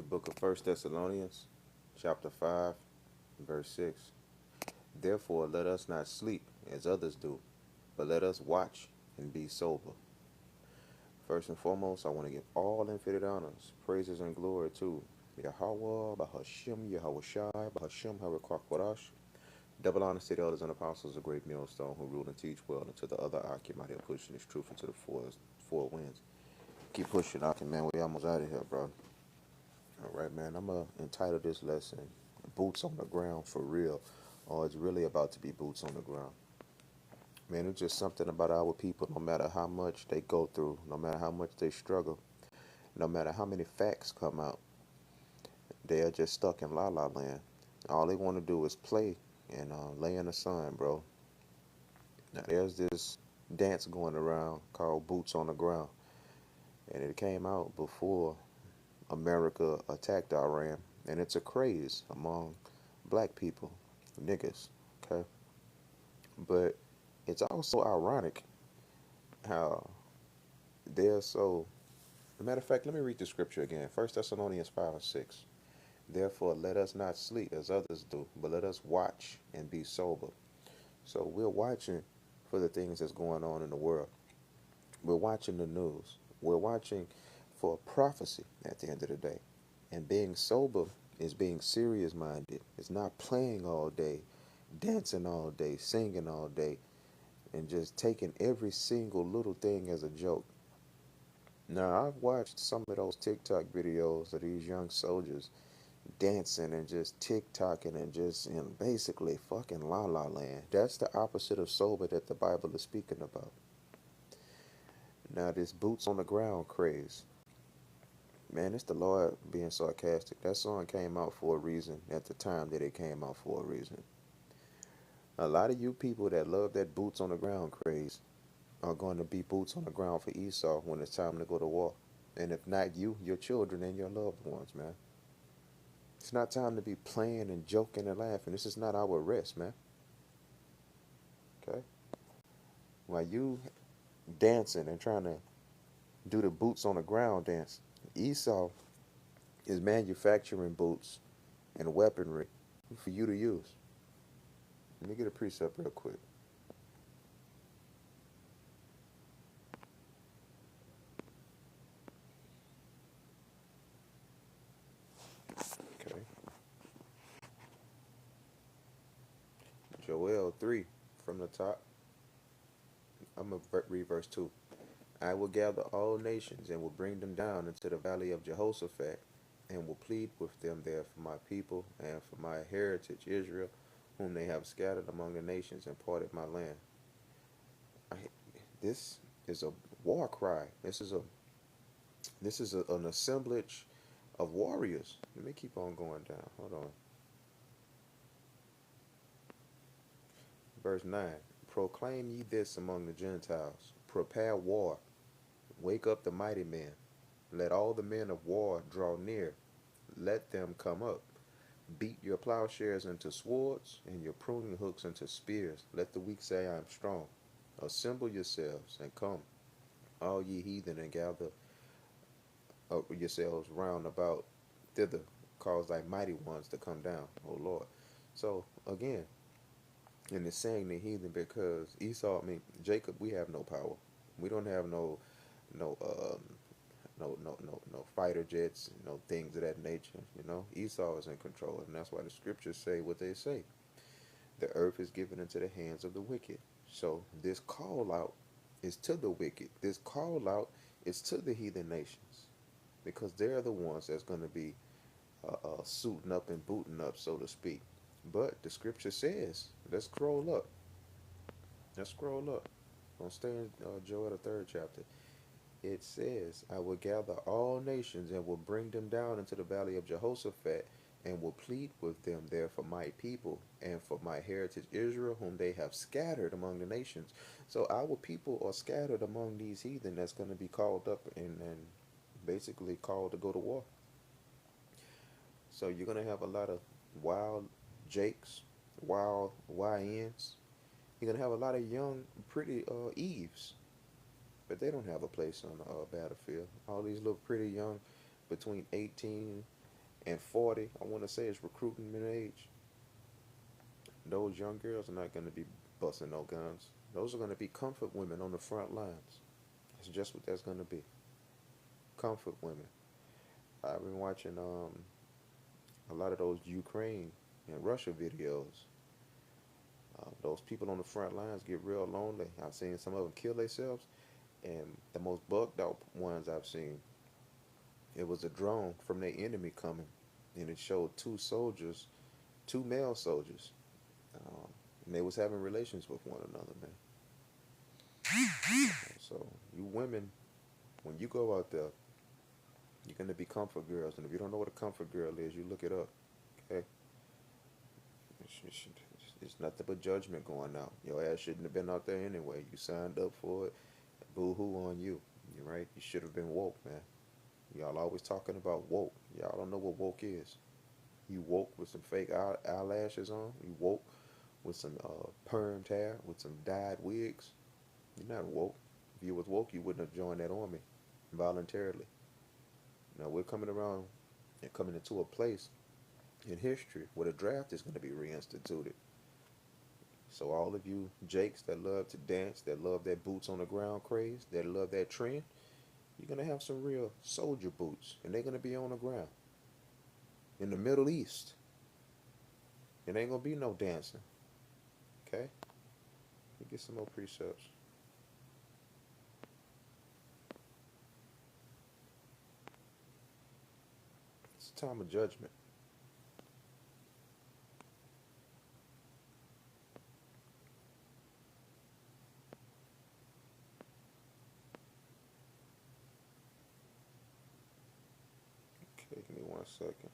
Book of First Thessalonians, chapter 5, verse 6. Therefore let us not sleep as others do, but let us watch and be sober. First and foremost, I want to give all infinite honors, praises, and glory to Yahweh, Bahashim, Yahweh Shai, Bahashim, Harakwakwadash. Double honors to the elders and apostles of Great Millstone who rule and teach well, and to the other Akim out here pushing this truth into the four winds. Keep pushing, Akim, man. We almost out of here, bro. All right, man. I'm going to entitle this lesson Boots on the Ground for Real, or it's really about to be boots on the ground. Man, it's just something about our people, no matter how much they go through, no matter how much they struggle, no matter how many facts come out, they are just stuck in la la land. All they want to do is play and lay in the sun, bro. Now, there's this dance going around called Boots on the Ground, and it came out before America attacked Iran, and it's a craze among black people, niggas, okay? But it's also ironic how they're so. As a matter of fact, let me read the scripture again. First Thessalonians 5 and 6. Therefore, let us not sleep as others do, but let us watch and be sober. So we're watching for the things that's going on in the world. We're watching the news. We're watching for prophecy at the end of the day. And being sober is being serious minded. It's not playing all day, dancing all day, singing all day, and just taking every single little thing as a joke. Now, I've watched some of those TikTok videos of these young soldiers dancing and just TikToking and just in basically fucking la la land. That's the opposite of sober that the Bible is speaking about. Now, this boots on the ground craze. Man, it's the Lord being sarcastic. That song came out for a reason at the time that it came out for a reason. A lot of you people that love that boots on the ground craze are going to be boots on the ground for Esau when it's time to go to war. And if not you, your children and your loved ones, man. It's not time to be playing and joking and laughing. This is not our rest, man. Okay? While you dancing and trying to do the boots on the ground dance, Esau is manufacturing boots and weaponry for you to use. Let me get a precept real quick. Okay. Joel 3 from the top. I'm going to read verse 2. I will gather all nations and will bring them down into the valley of Jehoshaphat and will plead with them there for my people and for my heritage Israel, whom they have scattered among the nations and parted my land. I, this is a war cry. An assemblage of warriors. Let me keep on going down. Hold on. Verse 9. Proclaim ye this among the Gentiles. Prepare war. Wake up the mighty men. Let all the men of war draw near. Let them come up. Beat your plowshares into swords and your pruning hooks into spears. Let the weak say, I am strong. Assemble yourselves and come, all ye heathen, and gather yourselves round about thither. Cause thy mighty ones to come down, O Lord. So, again, and it's saying the heathen because Esau, I mean, Jacob, we have no power. We don't have no, no fighter jets, no things of that nature. Esau is in control, and that's why the scriptures say what they say. The earth is given into the hands of the wicked. So this call out is to the wicked. This call out is to the heathen nations because they're the ones that's going to be suiting up and booting up, so to speak. But the scripture says, let's scroll up. Let's scroll up. Don't stay in Joel the third chapter. It says, I will gather all nations and will bring them down into the valley of Jehoshaphat and will plead with them there for my people and for my heritage Israel, whom they have scattered among the nations. So our people are scattered among these heathen that's going to be called up and basically called to go to war. So you're going to have a lot of wild Jakes, wild YNs. You're going to have a lot of young, pretty Eves, but they don't have a place on the battlefield. All these little pretty young, between 18 and 40, I want to say, is recruitment age. Those young girls are not going to be busting no guns. Those are going to be comfort women on the front lines. That's just what that's going to be. Comfort women. I've been watching a lot of those Ukraine and Russia videos. Those people on the front lines get real lonely. I've seen some of them kill themselves, and the most bugged out ones I've seen, it was a drone from their enemy coming, and it showed two soldiers, two male soldiers, um, and they was having relations with one another, man. So you women, when you go out there, you're gonna be comfort girls, and if you don't know what a comfort girl is, you look it up. Okay, it's nothing but judgment going out. Your ass shouldn't have been out there anyway. You signed up for it. Boo hoo on you. You're right. You should have been woke, man. Y'all always talking about woke. Y'all don't know what woke is. You woke with some fake eyelashes on. You woke with some permed hair, with some dyed wigs. You're not woke. If you was woke, you wouldn't have joined that army voluntarily. Now we're coming around and coming into a place in history where the draft is going to be reinstituted. So all of you Jakes that love to dance, that love that boots on the ground craze, that love that trend, you're gonna have some real soldier boots, and they're gonna be on the ground in the Middle East. It ain't gonna be no dancing. Okay, let me get some more precepts. It's a time of judgment. Okay, give me 1 second.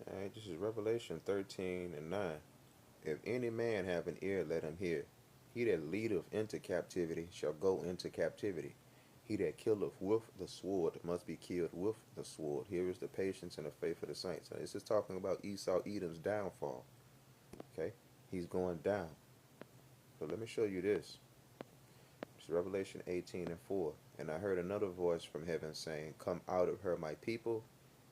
All right, this is Revelation 13 and 9. If any man have an ear, let him hear. He that leadeth into captivity shall go into captivity. He that killeth with the sword must be killed with the sword. Here is the patience and the faith of the saints. Now, this is talking about Esau Edom's downfall. Okay, he's going down. So let me show you this. It's Revelation 18 and 4. And I heard another voice from heaven saying, Come out of her, my people,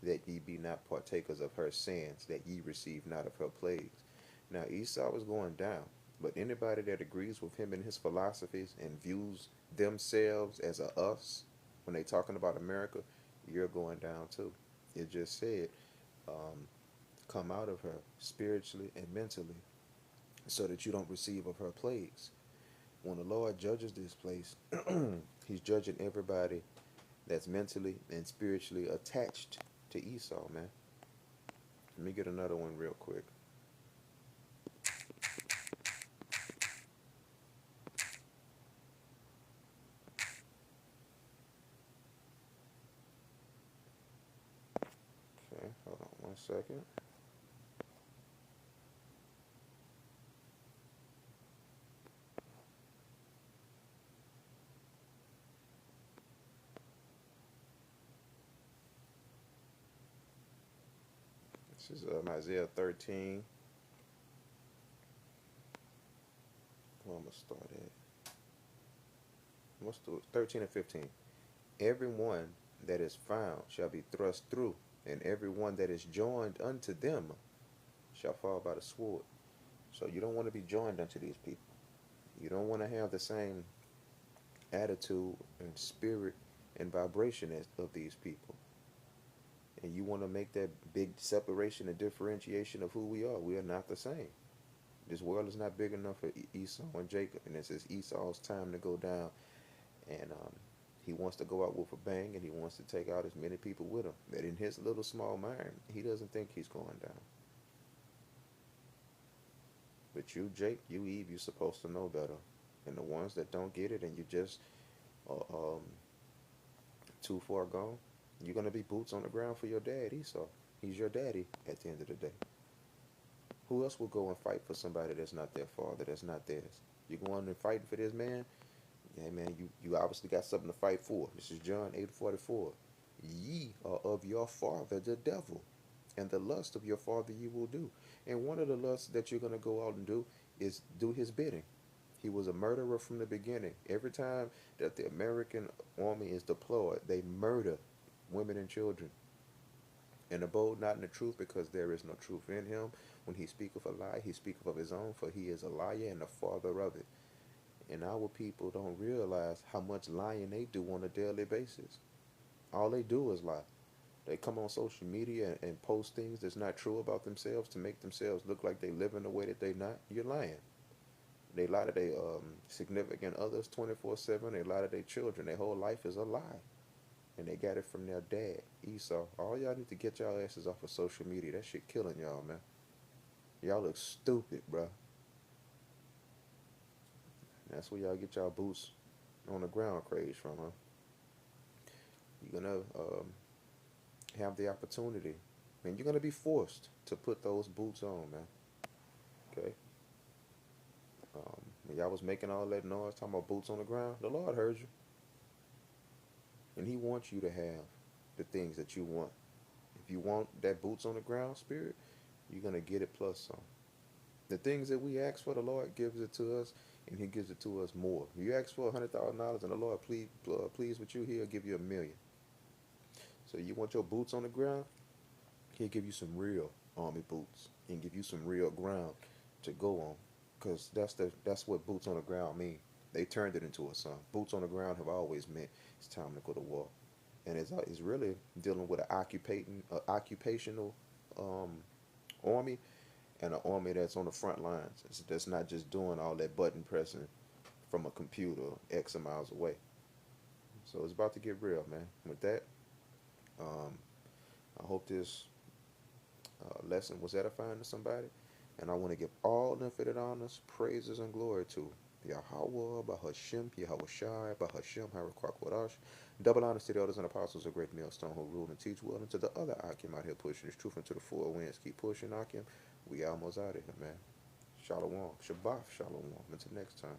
that ye be not partakers of her sins, that ye receive not of her plagues. Now Esau is going down, but anybody that agrees with him in his philosophies and views themselves as a us, when they talking about America, you're going down too. It just said, um, come out of her spiritually and mentally, so that you don't receive of her plagues. When the Lord judges this place, he's judging everybody that's mentally and spiritually attached to Esau, man. Let me get another one real quick. Okay, hold on 1 second. This is Isaiah 13. Where I'm going to start at? Let's do it. 13 and 15. Everyone that is found shall be thrust through, and everyone that is joined unto them shall fall by the sword. So you don't want to be joined unto these people. You don't want to have the same attitude and spirit and vibration as of these people. And you want to make that big separation and differentiation of who we are. We are not the same. This world is not big enough for Esau and Jacob, and this is Esau's time to go down. And he wants to go out with a bang, and he wants to take out as many people with him. That in his little small mind, he doesn't think he's going down. But you, Jake, you, Eve, you're supposed to know better. And the ones that don't get it, and you just too far gone, you're gonna be boots on the ground for your dad, Esau. He's your daddy at the end of the day. Who else will go and fight for somebody that's not their father, that's not theirs? You going and fighting for this man? Yeah, man, you obviously got something to fight for. This is John 8:44. Ye are of your father the devil, and the lust of your father you will do. And one of the lusts that you're going to go out and do is do his bidding. He was a murderer from the beginning. Every time that the American army is deployed, they murder women and children, and abode not in the truth, because there is no truth in him. When he speaketh a lie, he speaketh of his own, for he is a liar and the father of it. And our people don't realize how much lying they do on a daily basis. All they do is lie. They come on social media and post things that's not true about themselves to make themselves look like they live in a way that they not. You're lying. They lie to their significant others 24/7. They lie to their children. Their whole life is a lie. And they got it from their dad, Esau. All y'all need to get y'all asses off of social media. That shit killing y'all, man. Y'all look stupid, bruh. That's where y'all get y'all boots on the ground craze from, huh? You're gonna have the opportunity, and you're gonna be forced to put those boots on, man. Okay. When y'all was making all that noise talking about boots on the ground, the Lord heard you, and He wants you to have the things that you want. If you want that boots on the ground spirit, you're gonna get it plus some. The things that we ask for, the Lord gives it to us, and He gives it to us more. You ask for $100,000, and the Lord pleased with you, He'll give you $1,000,000. So you want your boots on the ground? He'll give you some real army boots and give you some real ground to go on, because that's what boots on the ground mean. They turned it into a song. Boots on the ground have always meant it's time to go to war, and it's really dealing with an occupational um, army, and an army that's on the front lines. That's not just doing all that button pressing from a computer X miles away. So it's about to get real, man. With that, um, I hope this lesson was edifying to somebody. And I want to give all infinite honors, praises, and glory to Yahweh, Bahashem, Yahweh Shai, Bahashem, Harakwakwadosh. Double honors to the elders and apostles of Great Millstone who rule and teach well, and to the other Akim out here pushing this truth into the four winds. Keep pushing, Akim. We almost out of here, man. Shalom. Shabbat Shalom. Until next time.